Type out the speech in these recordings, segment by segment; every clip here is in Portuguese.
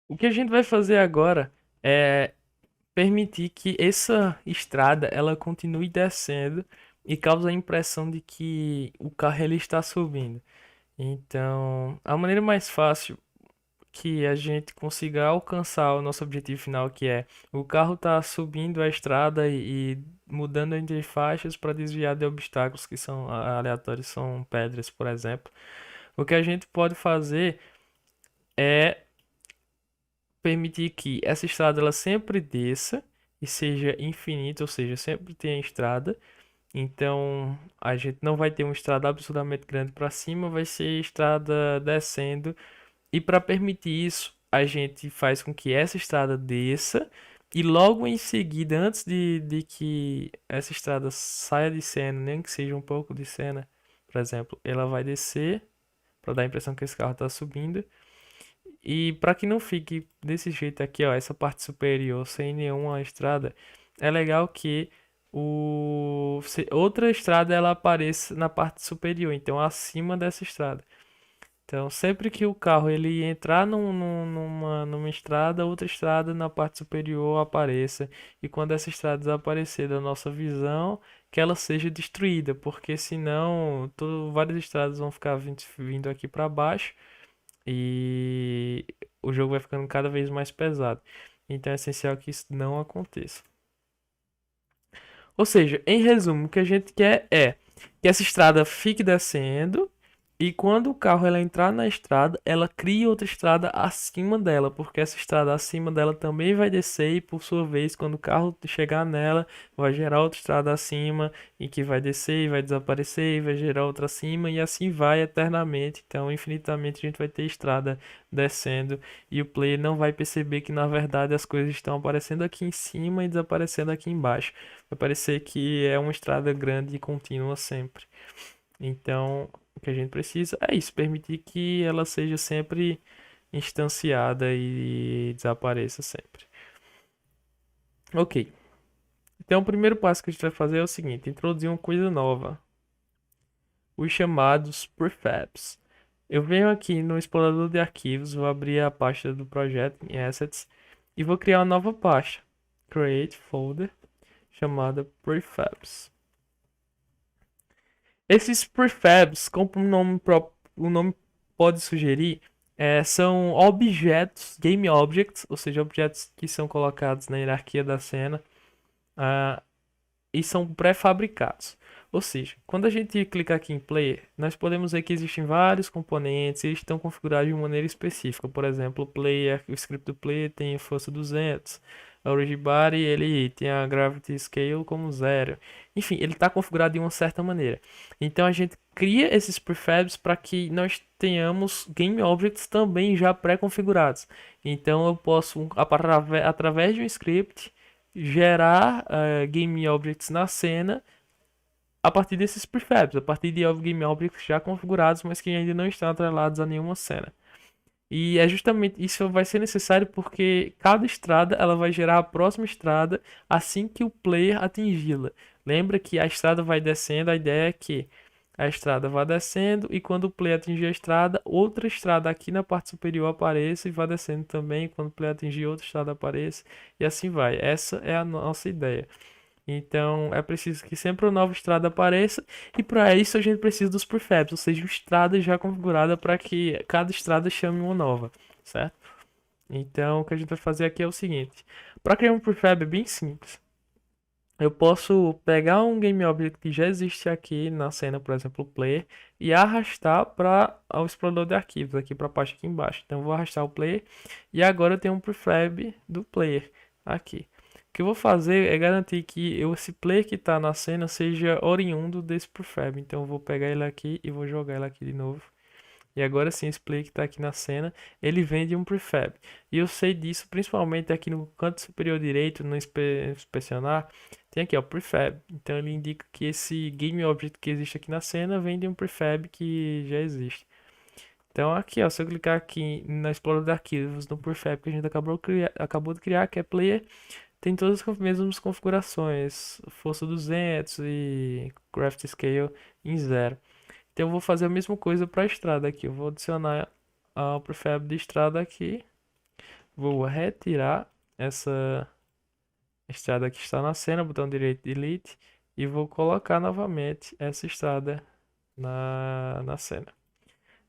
O que a gente vai fazer agora é permitir que essa estrada ela continue descendo e cause a impressão de que o carro ele está subindo. Então, a maneira mais fácil que a gente consiga alcançar o nosso objetivo final, que é o carro tá subindo a estrada e mudando entre faixas para desviar de obstáculos que são aleatórios, são pedras, por exemplo. O que a gente pode fazer é permitir que essa estrada ela sempre desça e seja infinita, ou seja, sempre tenha estrada. Então, a gente não vai ter uma estrada absurdamente grande para cima, vai ser estrada descendo. E para permitir isso, a gente faz com que essa estrada desça e logo em seguida, antes de que essa estrada saia de cena, nem que seja um pouco de cena, por exemplo, ela vai descer para dar a impressão que esse carro está subindo. E para que não fique desse jeito aqui, ó, essa parte superior sem nenhuma estrada, é legal que outra estrada ela apareça na parte superior, então acima dessa estrada. Então, sempre que o carro ele entrar numa estrada, outra estrada na parte superior apareça. E quando essa estrada desaparecer da nossa visão, que ela seja destruída, porque senão várias estradas vão ficar vindo aqui para baixo e o jogo vai ficando cada vez mais pesado. Então é essencial que isso não aconteça. Ou seja, em resumo, o que a gente quer é que essa estrada fique descendo e quando o carro ela entrar na estrada, ela cria outra estrada acima dela, porque essa estrada acima dela também vai descer e por sua vez, quando o carro chegar nela, vai gerar outra estrada acima e que vai descer e vai desaparecer e vai gerar outra acima e assim vai eternamente. Então, infinitamente a gente vai ter estrada descendo e o player não vai perceber que na verdade as coisas estão aparecendo aqui em cima e desaparecendo aqui embaixo. Vai parecer que é uma estrada grande e contínua sempre. Então, o que a gente precisa é isso, permitir que ela seja sempre instanciada e desapareça sempre. Ok. Então, o primeiro passo que a gente vai fazer é o seguinte: introduzir uma coisa nova, os chamados prefabs. Eu venho aqui no explorador de arquivos, vou abrir a pasta do projeto em Assets e vou criar uma nova pasta, Create Folder, chamada Prefabs. Esses prefabs, como o nome pode sugerir, são objetos, game objects, ou seja, objetos que são colocados na hierarquia da cena, ah, e são pré-fabricados. Ou seja, quando a gente clica aqui em Player, nós podemos ver que existem vários componentes e eles estão configurados de uma maneira específica. Por exemplo, o script do Player tem a força 200, a Origin Body ele tem a Gravity Scale como zero. Enfim, ele está configurado de uma certa maneira. Então a gente cria esses prefabs para que nós tenhamos game objects também já pré-configurados. Então eu posso, através de um script, gerar game objects na cena a partir desses prefabs, a partir de game objects já configurados, mas que ainda não estão atrelados a nenhuma cena. E é justamente isso vai ser necessário porque cada estrada ela vai gerar a próxima estrada assim que o player atingi-la. Lembra que a estrada vai descendo, a ideia é que a estrada vá descendo e quando o player atingir a estrada, outra estrada aqui na parte superior apareça e vá descendo também, quando o player atingir outra estrada apareça e assim vai. Essa é a nossa ideia. Então é preciso que sempre uma nova estrada apareça e para isso a gente precisa dos prefabs, ou seja, uma estrada já configurada para que cada estrada chame uma nova, certo? Então o que a gente vai fazer aqui é o seguinte: para criar um prefab é bem simples. Eu posso pegar um game object que já existe aqui na cena, por exemplo, o player, e arrastar para o explorador de arquivos aqui para a pasta aqui embaixo. Então eu vou arrastar o player e agora eu tenho um prefab do player aqui. O que eu vou fazer é garantir que esse player que está na cena seja oriundo desse prefab. Então eu vou pegar ele aqui e vou jogar ele aqui de novo. E agora sim, esse player que está aqui na cena, ele vem de um prefab. E eu sei disso principalmente aqui no canto superior direito, no inspecionar, tem aqui ó, prefab. Então ele indica que esse game object que existe aqui na cena vem de um prefab que já existe. Então aqui ó, se eu clicar aqui na explorador de arquivos, no prefab que a gente acabou de criar, que é player, tem todas as mesmas configurações, força 200 e craft scale em zero. Então eu vou fazer a mesma coisa para a estrada aqui. Eu vou adicionar o prefab de estrada aqui. vou retirar essa estrada que está na cena, botão direito delete, e vou colocar novamente essa estrada na cena.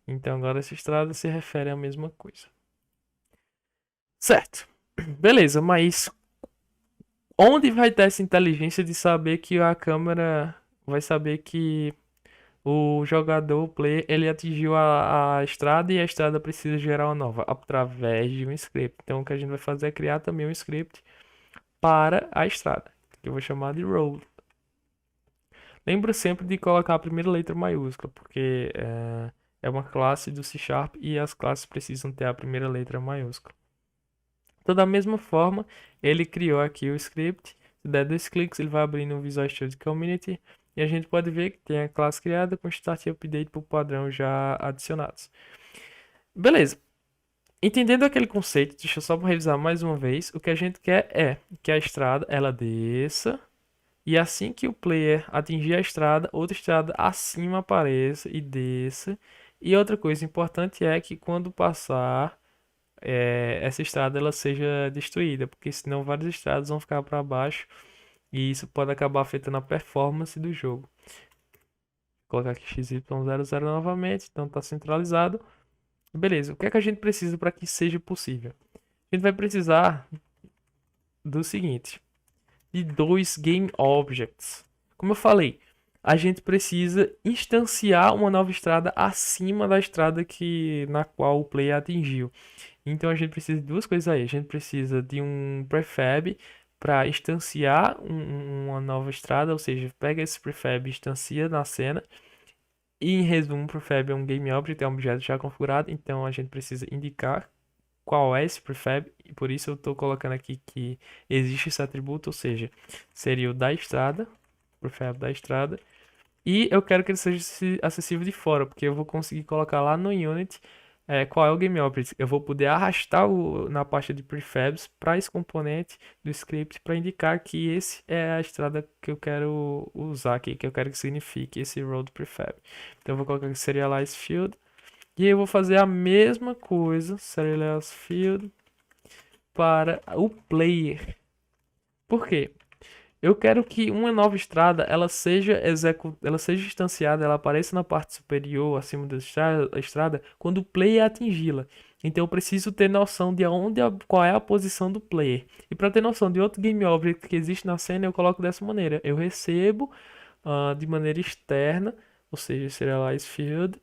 Então agora essa estrada se refere à mesma coisa. Certo. Beleza, mas onde vai ter essa inteligência de saber que a câmera vai saber que o jogador, o player, ele atingiu a estrada e a estrada precisa gerar uma nova através de um script. Então o que a gente vai fazer é criar também um script para a estrada, que eu vou chamar de road. Lembra sempre de colocar a primeira letra maiúscula, porque é uma classe do C Sharp e as classes precisam ter a primeira letra maiúscula. Então, da mesma forma, ele criou aqui o script. Se der dois cliques, ele vai abrir no Visual Studio Community. E a gente pode ver que tem a classe criada com start e update por padrão já adicionados. Beleza. Entendendo aquele conceito, deixa eu só revisar mais uma vez. O que a gente quer é que a estrada ela desça. E assim que o player atingir a estrada, outra estrada acima apareça e desça. E outra coisa importante é que quando passar essa estrada ela seja destruída, porque senão várias estradas vão ficar para baixo e isso pode acabar afetando a performance do jogo. Vou colocar aqui XY00 novamente, então está centralizado. Beleza, o que é que a gente precisa para que seja possível? A gente vai precisar do seguinte, de dois game objects. Como eu falei, a gente precisa instanciar uma nova estrada acima da estrada na qual o player atingiu. Então a gente precisa de duas coisas aí. A gente precisa de um prefab para instanciar uma nova estrada, ou seja, pega esse prefab e instancia na cena. E em resumo, prefab é um game object, é um objeto já configurado, então a gente precisa indicar qual é esse prefab, e por isso eu estou colocando aqui que existe esse atributo, ou seja, seria o da estrada, prefab da estrada, e eu quero que ele seja acessível de fora, porque eu vou conseguir colocar lá no Unity qual é o Game Object. Eu vou poder arrastar na pasta de prefabs para esse componente do script para indicar que esse é a estrada que eu quero usar aqui, que eu quero que signifique esse road prefab. Então eu vou colocar que serialize field e eu vou fazer a mesma coisa, serialize field, para o player. Por quê? Eu quero que uma nova estrada ela seja instanciada, ela apareça na parte superior, acima da estrada, quando o player atingi-la. Então eu preciso ter noção de qual é a posição do player. E para ter noção de outro game object que existe na cena, eu coloco dessa maneira. Eu recebo de maneira externa, ou seja, serialize field,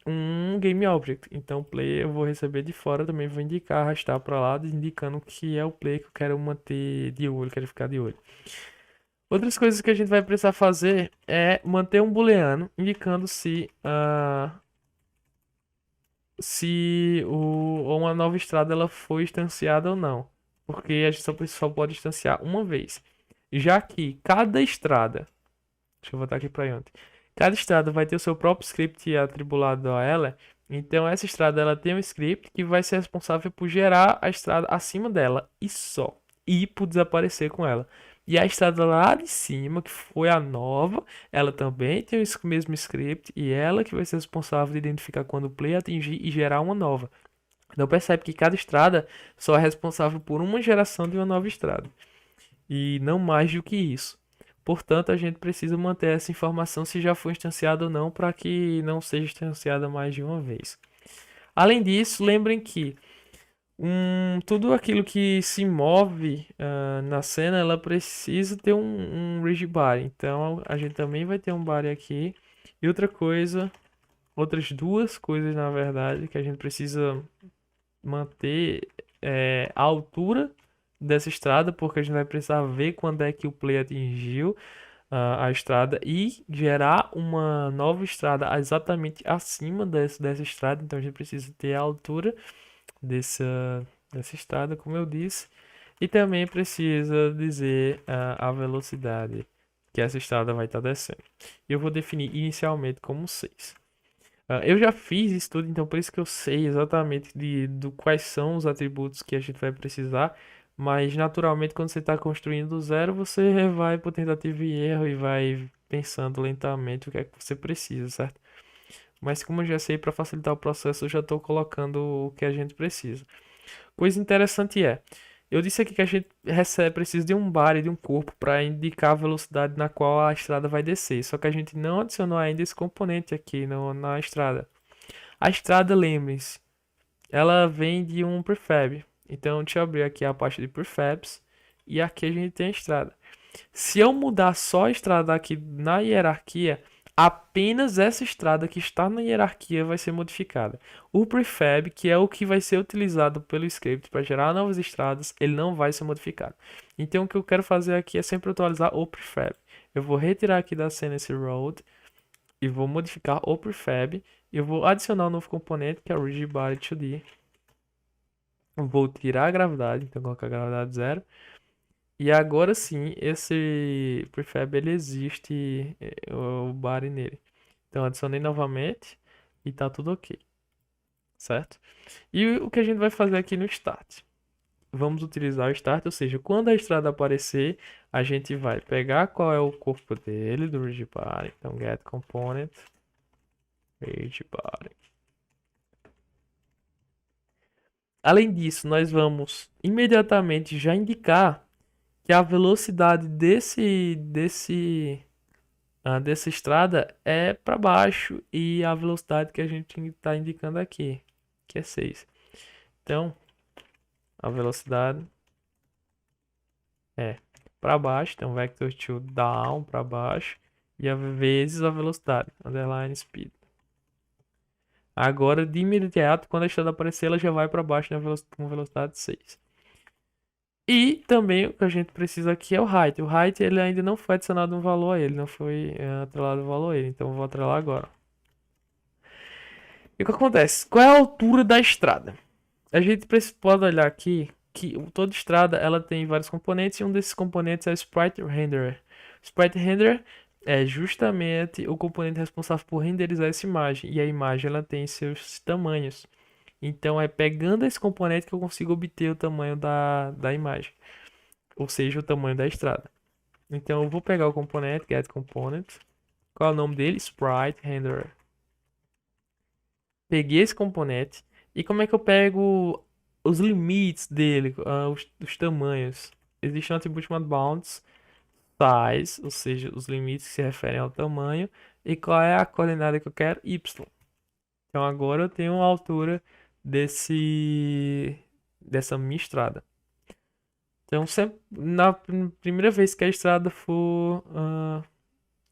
um game object. Então o player eu vou receber de fora, também vou indicar, arrastar para lá, indicando que é o player que eu quero manter de olho, quero ficar de olho. Outras coisas que a gente vai precisar fazer é manter um booleano indicando se uma nova estrada ela foi instanciada ou não. Porque a gente só pode instanciar uma vez. Já que cada estrada, deixa eu voltar aqui para ontem. Cada estrada vai ter o seu próprio script atribulado a ela. Então essa estrada ela tem um script que vai ser responsável por gerar a estrada acima dela e só. E por desaparecer com ela. E a estrada lá de cima, que foi a nova, ela também tem o mesmo script e ela que vai ser responsável de identificar quando o player atingir e gerar uma nova. Então percebe que cada estrada só é responsável por uma geração de uma nova estrada. E não mais do que isso. Portanto, a gente precisa manter essa informação se já foi instanciada ou não, para que não seja instanciada mais de uma vez. Além disso, lembrem que tudo aquilo que se move na cena, ela precisa ter um rigid body. Então, a gente também vai ter um body aqui. E outra coisa, outras duas coisas, na verdade, que a gente precisa manter a altura dessa estrada, porque a gente vai precisar ver quando é que o player atingiu a estrada e gerar uma nova estrada exatamente acima dessa estrada. Então a gente precisa ter a altura dessa estrada, como eu disse, e também precisa dizer a velocidade que essa estrada vai estar descendo. Eu vou definir inicialmente como 6. Eu já fiz isso tudo, então por isso que eu sei exatamente do quais são os atributos que a gente vai precisar. Mas naturalmente, quando você está construindo do zero, você vai por tentativa e erro e vai pensando lentamente o que é que você precisa, certo? Mas como eu já sei, para facilitar o processo, eu já estou colocando o que a gente precisa. Coisa interessante é, eu disse aqui que a gente precisa de um bar e de um corpo para indicar a velocidade na qual a estrada vai descer. Só que a gente não adicionou ainda esse componente aqui na estrada. A estrada, lembrem-se, ela vem de um prefab. Então, deixa eu abrir aqui a parte de prefabs e aqui a gente tem a estrada. Se eu mudar só a estrada aqui na hierarquia, apenas essa estrada que está na hierarquia vai ser modificada. O prefab, que é o que vai ser utilizado pelo script para gerar novas estradas, ele não vai ser modificado. Então o que eu quero fazer aqui é sempre atualizar o prefab. Eu vou retirar aqui da cena esse road e vou modificar o prefab. Eu vou adicionar um novo componente que é o rigid body 2D. Vou tirar a gravidade, então colocar a gravidade zero. E agora sim, esse prefab ele existe, o body nele. Então adicionei novamente e tá tudo ok, certo? E o que a gente vai fazer aqui no start? Vamos utilizar o start, ou seja, quando a estrada aparecer, a gente vai pegar qual é o corpo dele, do rigid body. Então get component, rigid body. Além disso, nós vamos imediatamente já indicar que a velocidade dessa estrada é para baixo e a velocidade que a gente está indicando aqui, que é 6. Então, a velocidade é para baixo, então vector to down para baixo e a vezes a velocidade, underline speed. Agora, de imediato, quando a estrada aparecer, ela já vai para baixo com velocidade 6. E também o que a gente precisa aqui é o height. O height ele ainda não foi adicionado um valor a ele, não foi atrelado um valor a ele, então eu vou atrelar agora. E o que acontece? Qual é a altura da estrada? A gente pode olhar aqui que toda estrada ela tem vários componentes e um desses componentes é o Sprite Renderer. O Sprite Renderer é justamente o componente responsável por renderizar essa imagem e a imagem ela tem seus tamanhos. Então é pegando esse componente que eu consigo obter o tamanho da imagem, ou seja, o tamanho da estrada. Então eu vou pegar o componente, get component. Qual é o nome dele? Sprite Renderer. Peguei esse componente e como é que eu pego os limites dele, os tamanhos? Existe um atributo chamado bounds size, ou seja, os limites que se referem ao tamanho, e qual é a coordenada que eu quero? Y. Então agora eu tenho a altura dessa minha estrada. Então sempre na primeira vez que a estrada for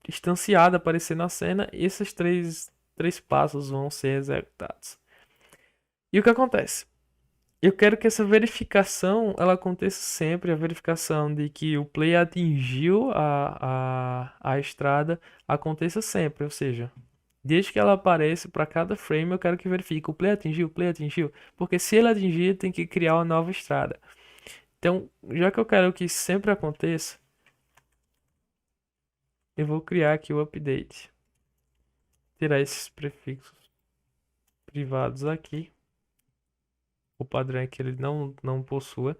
instanciada, aparecer na cena, esses três passos vão ser executados. E o que acontece? Eu quero que essa verificação ela aconteça sempre, a verificação de que o play atingiu a estrada aconteça sempre, ou seja, desde que ela apareça para cada frame eu quero que verifique o play atingiu, porque se ele atingir tem que criar uma nova estrada. Então, já que eu quero que isso sempre aconteça, eu vou criar aqui o update, tirar esses prefixos privados aqui. O padrão é que ele não possua.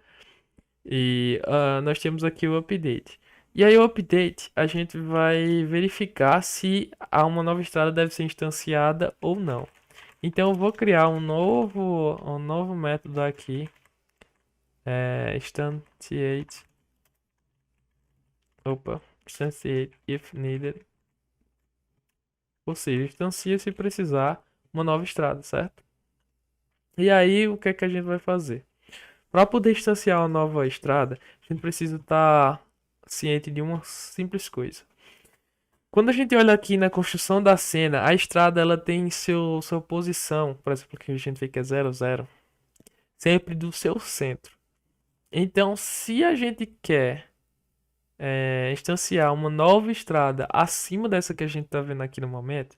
E nós temos aqui o update. E aí o update a gente vai verificar se há uma nova estrada deve ser instanciada ou não. Então eu vou criar um novo método aqui. Instantiate. Opa. Instantiate if needed. Ou seja, instancia se precisar uma nova estrada, certo? E aí o que é que a gente vai fazer? Para poder instanciar uma nova estrada, a gente precisa estar ciente de uma simples coisa. Quando a gente olha aqui na construção da cena, a estrada ela tem sua posição, por exemplo, que a gente vê que é 0, 0, sempre do seu centro. Então, se a gente quer instanciar uma nova estrada acima dessa que a gente está vendo aqui no momento,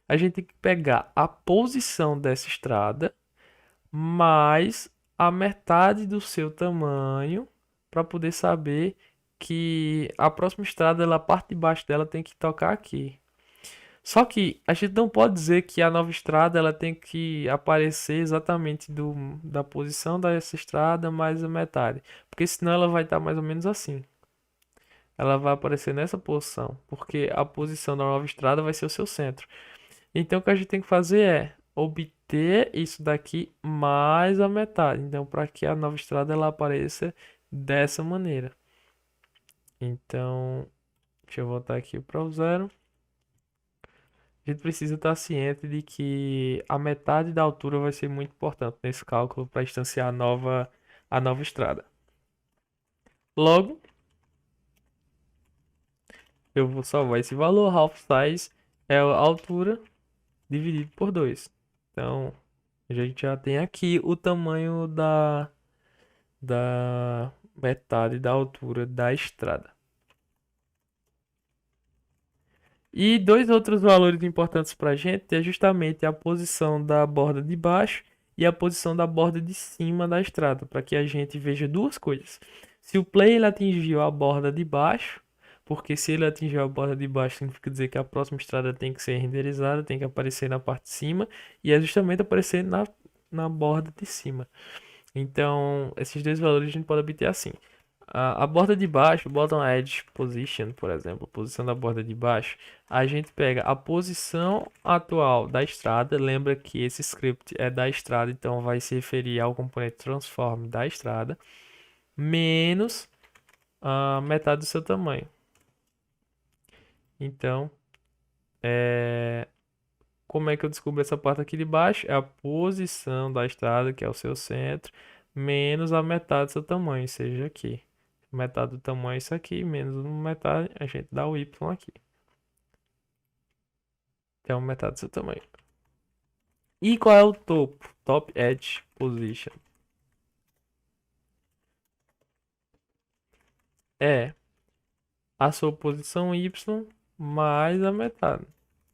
a gente tem que pegar a posição dessa estrada mais a metade do seu tamanho para poder saber que a próxima estrada, a parte de baixo dela tem que tocar aqui. Só que a gente não pode dizer que a nova estrada ela tem que aparecer exatamente da posição dessa estrada mais a metade, porque senão ela vai estar mais ou menos assim. Ela vai aparecer nessa posição, porque a posição da nova estrada vai ser o seu centro. Então o que a gente tem que fazer é obter ter isso daqui mais a metade. Então, para que a nova estrada ela apareça dessa maneira. Então, deixa eu voltar aqui para o zero. A gente precisa estar ciente de que a metade da altura vai ser muito importante nesse cálculo para instanciar a nova estrada. Logo, eu vou salvar esse valor, half size é a altura dividido por 2. Então, a gente já tem aqui o tamanho da metade da altura da estrada. E dois outros valores importantes para a gente é justamente a posição da borda de baixo e a posição da borda de cima da estrada, para que a gente veja duas coisas. Se o play ele atingiu a borda de baixo, porque se ele atingiu a borda de baixo, significa dizer que a próxima estrada tem que ser renderizada, tem que aparecer na parte de cima, e é justamente aparecer na borda de cima. Então, esses dois valores a gente pode obter assim. A borda de baixo, bottom edge position, por exemplo, posição da borda de baixo, a gente pega a posição atual da estrada. Lembra que esse script é da estrada, então vai se referir ao componente transform da estrada, menos a metade do seu tamanho. Então, como é que eu descubro essa parte aqui de baixo? É a posição da estrada, que é o seu centro, menos a metade do seu tamanho, seja aqui. Metade do tamanho é isso aqui, menos metade, a gente dá o Y aqui. Então, metade do seu tamanho. E qual é o topo? Top Edge Position. É a sua posição Y mais a metade.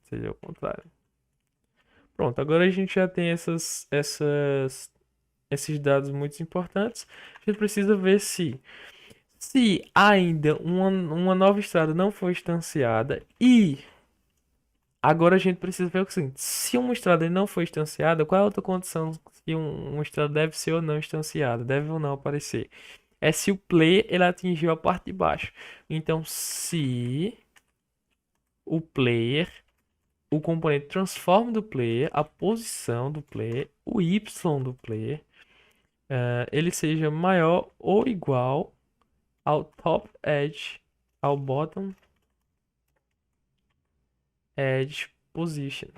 Seja o contrário. Pronto, agora a gente já tem esses dados muito importantes. A gente precisa ver se ainda uma nova estrada não foi instanciada e agora a gente precisa ver o seguinte: se uma estrada não foi instanciada, qual é a outra condição que uma estrada deve ser ou não instanciada, deve ou não aparecer? É se o player ele atingiu a parte de baixo. Então, se o player, o componente transform do player, a posição do player, o y do player, ele seja maior ou igual ao top edge, ao bottom edge position.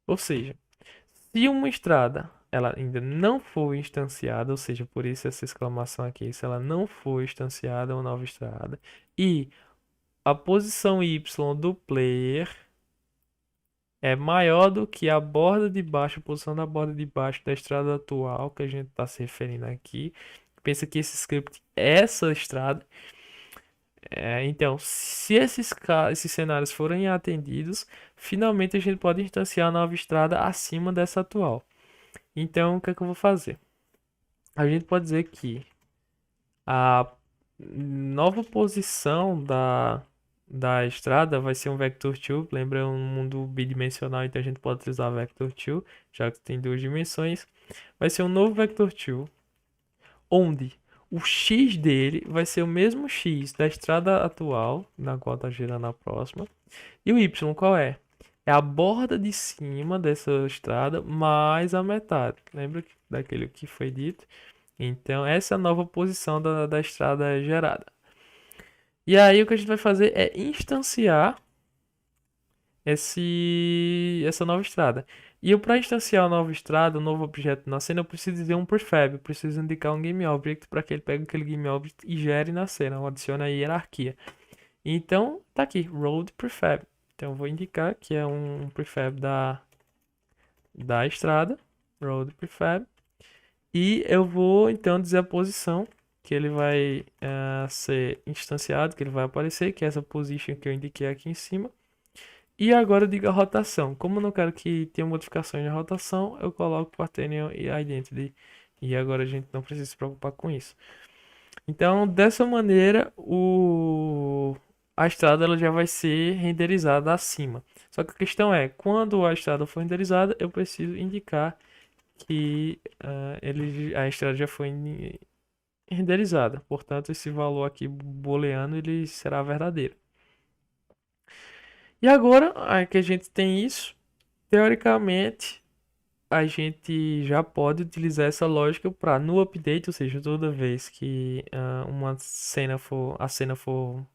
Ou seja, se uma estrada ela ainda não foi instanciada, ou seja, por isso essa exclamação aqui, se ela não foi instanciada, uma nova estrada, e a posição y do player é maior do que a borda de baixo, a posição da borda de baixo da estrada atual que a gente está se referindo aqui. Pensa que esse script é essa estrada. Então, se esses cenários forem atendidos, finalmente a gente pode instanciar a nova estrada acima dessa atual. Então, o que é que eu vou fazer? A gente pode dizer que a nova posição da estrada vai ser um vector2. Lembra um mundo bidimensional, então a gente pode utilizar vector2, já que tem duas dimensões. Vai ser um novo vector2, onde o x dele vai ser o mesmo x da estrada atual, na qual está girando a próxima. E o y qual é? É a borda de cima dessa estrada mais a metade. Lembra daquele que foi dito? Então, essa é a nova posição da estrada gerada. E aí, o que a gente vai fazer é instanciar essa nova estrada. E eu, para instanciar a nova estrada, um novo objeto na cena, eu preciso dizer um prefab. Eu preciso indicar um GameObject para que ele pegue aquele GameObject e gere na cena. Eu adiciono a hierarquia. Então, tá aqui, Road Prefab. Então, eu vou indicar que é um prefab da estrada, Road Prefab. E eu vou, então, dizer a posição que ele vai ser instanciado, que ele vai aparecer, que é essa position que eu indiquei aqui em cima. E agora eu digo a rotação. Como eu não quero que tenha modificações na rotação, eu coloco Quaternion e Identity. E agora a gente não precisa se preocupar com isso. Então, dessa maneira, a estrada ela já vai ser renderizada acima. Só que a questão é, quando a estrada for renderizada, eu preciso indicar que a estrada já foi renderizada. Portanto, esse valor aqui booleano ele será verdadeiro. E agora que a gente tem isso, Teoricamente, a gente já pode utilizar essa lógica para no update, ou seja, toda vez que a cena for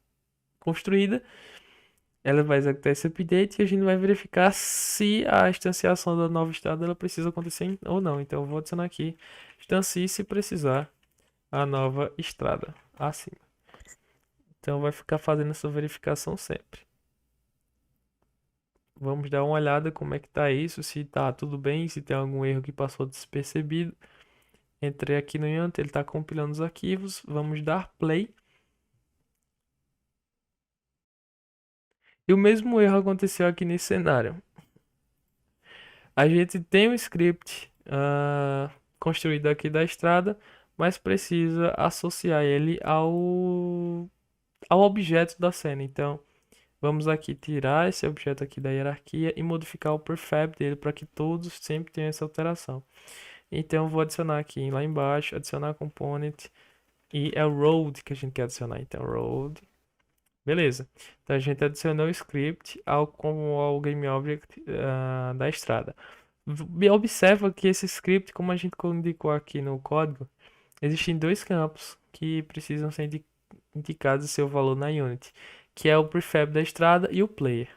construída, ela vai executar esse update e a gente vai verificar se a instanciação da nova estrada ela precisa acontecer ou não. Então eu vou adicionar aqui instancie se precisar a nova estrada acima. Então vai ficar fazendo essa verificação sempre. Vamos dar uma olhada como é que tá isso, se tá tudo bem, se tem algum erro que passou despercebido. Entrei aqui no Yanto, ele está compilando os arquivos. Vamos dar play. E o mesmo erro aconteceu aqui nesse cenário. A gente tem um script construído aqui da estrada, mas precisa associar ele ao objeto da cena. Então, vamos aqui tirar esse objeto aqui da hierarquia e modificar o prefab dele para que todos sempre tenham essa alteração. Então, eu vou adicionar aqui lá embaixo, adicionar component, e é o road que a gente quer adicionar. Então, road. Beleza. Então a gente adicionou o script ao GameObject da estrada. Observa que esse script, como a gente indicou aqui no código, existem dois campos que precisam ser indicados o seu valor na Unity, que é o prefab da estrada e o player.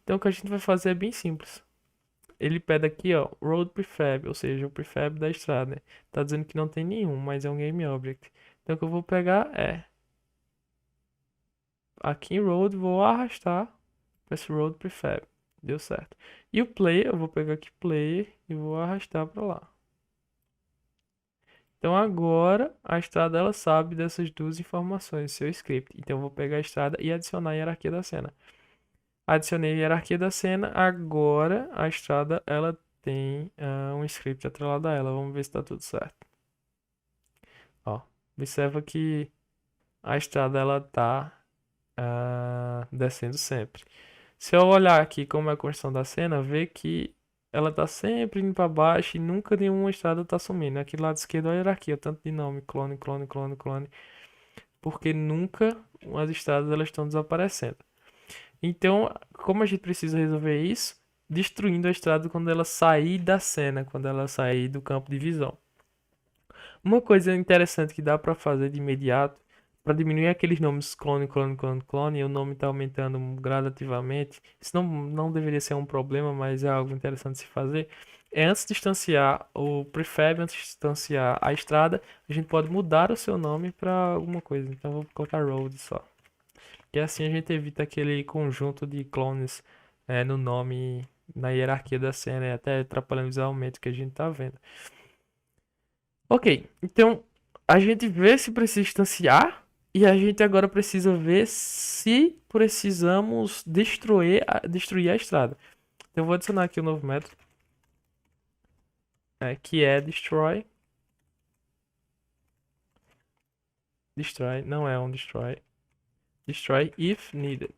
Então o que a gente vai fazer é bem simples. Ele pede aqui, ó, road prefab, ou seja, o prefab da estrada, né? Tá dizendo que não tem nenhum, mas é um GameObject. Então o que eu vou pegar é aqui em road, vou arrastar para esse road prefab. Deu certo. E o player, eu vou pegar aqui player e vou arrastar para lá. Então agora a estrada ela sabe dessas duas informações, seu script. Então eu vou pegar a estrada e adicionar a hierarquia da cena. Adicionei a hierarquia da cena, agora a estrada ela tem um script atrelado a ela. Vamos ver se está tudo certo. Ó, observa que a estrada ela tá descendo sempre. Se eu olhar aqui como é a construção da cena, vê que ela tá sempre indo para baixo e nunca nenhuma estrada tá sumindo. Aqui do lado esquerdo é a hierarquia, tanto de nome, clone, clone, clone, clone, porque nunca as estradas elas estão desaparecendo. Então, como a gente precisa resolver isso? Destruindo a estrada quando ela sair da cena, quando ela sair do campo de visão. Uma coisa interessante que dá para fazer de imediato, para diminuir aqueles nomes clone, clone, clone, clone, e o nome está aumentando gradativamente, isso não deveria ser um problema, mas é algo interessante de se fazer. É antes de instanciar o prefab, antes de instanciar a estrada, a gente pode mudar o seu nome para alguma coisa. Então eu vou colocar road só. E assim a gente evita aquele conjunto de clones no nome, na hierarquia da cena, e até atrapalhando visualmente o que a gente está vendo. Ok, então a gente vê se precisa instanciar e a gente agora precisa ver se precisamos destruir a estrada. Então eu vou adicionar aqui um novo método, que é destroy. Destroy, não é um destroy. Destroy if needed.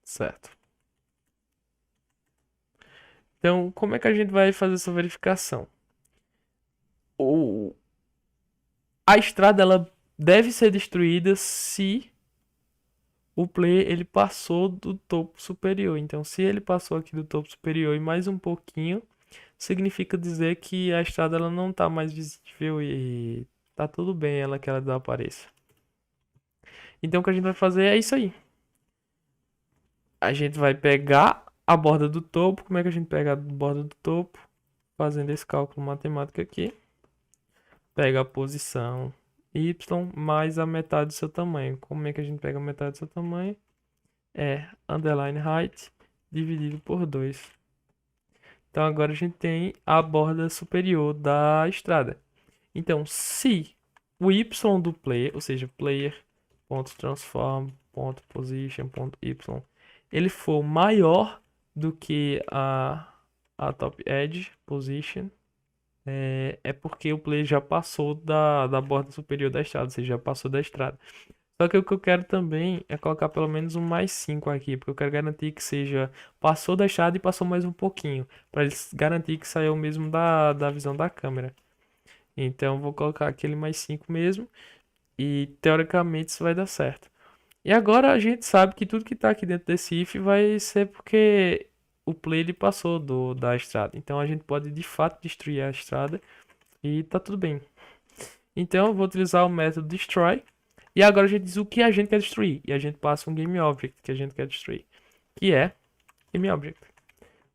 Certo. Então, como é que a gente vai fazer essa verificação? O, a estrada ela deve ser destruída se o player ele passou do topo superior. Então, se ele passou aqui do topo superior e mais um pouquinho, significa dizer que a estrada ela não está mais visível e tá tudo bem ela que ela desapareça. Então, o que a gente vai fazer é isso aí. A gente vai pegar a borda do topo. Como é que a gente pega a borda do topo? Fazendo esse cálculo matemático aqui. Pega a posição y mais a metade do seu tamanho. Como é que a gente pega a metade do seu tamanho? É underline height dividido por 2. Então agora a gente tem a borda superior da estrada. Então, se o y do player, ou seja, player.transform.position.y, ele for maior do que a top edge position, é porque o player já passou da borda superior da estrada, ou seja, já passou da estrada. Só que o que eu quero também é colocar pelo menos um mais 5 aqui, porque eu quero garantir que seja passou da estrada e passou mais um pouquinho, para eles garantir que saiu mesmo da visão da câmera. Então vou colocar aquele mais 5 mesmo e teoricamente isso vai dar certo. E agora a gente sabe que tudo que tá aqui dentro desse if vai ser porque o play ele passou da estrada. Então a gente pode de fato destruir a estrada e tá tudo bem. Então eu vou utilizar o método destroy. E agora a gente diz o que a gente quer destruir. E a gente passa um game object que a gente quer destruir. Que é game object.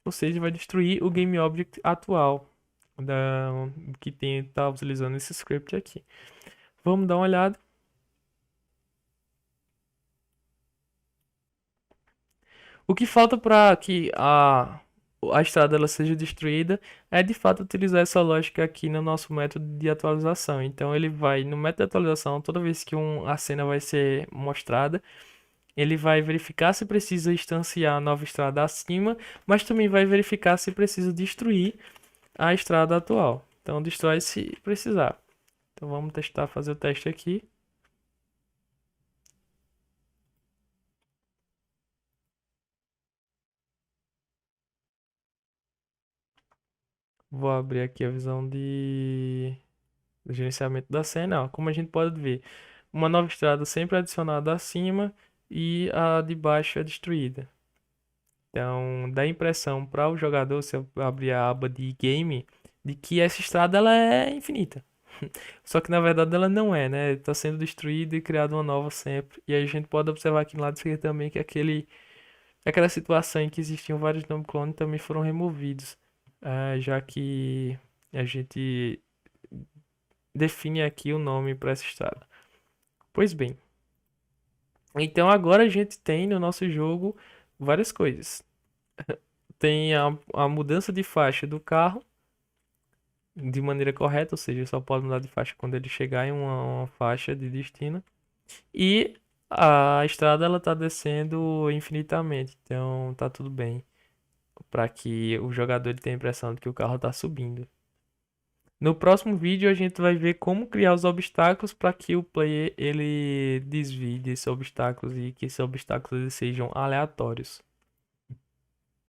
Ou seja, vai destruir o game object atual da, que tá utilizando esse script aqui. Vamos dar uma olhada. O que falta para que a estrada ela seja destruída é de fato utilizar essa lógica aqui no nosso método de atualização. Então ele vai no método de atualização, toda vez que a cena vai ser mostrada, ele vai verificar se precisa instanciar a nova estrada acima, mas também vai verificar se precisa destruir a estrada atual. Então destrói se precisar. Então vamos testar, fazer o teste aqui. Vou abrir aqui a visão do gerenciamento da cena. Ó. Como a gente pode ver, uma nova estrada sempre adicionada acima e a de baixo é destruída. Então dá a impressão para o jogador, se eu abrir a aba de game, de que essa estrada ela é infinita. Só que na verdade ela não é, né? Está sendo destruída e criada uma nova sempre. E aí a gente pode observar aqui no lado esquerdo também que aquela situação em que existiam vários nome clones também foram removidos. Já que a gente define aqui o nome para essa estrada. Pois bem, então agora a gente tem no nosso jogo várias coisas. Tem a mudança de faixa do carro de maneira correta, ou seja, só pode mudar de faixa quando ele chegar em uma faixa de destino. E a estrada ela tá descendo infinitamente, então tá tudo bem para que o jogador ele tenha a impressão de que o carro tá subindo. No próximo vídeo a gente vai ver como criar os obstáculos para que o player ele desvie desses obstáculos e que esses obstáculos eles sejam aleatórios.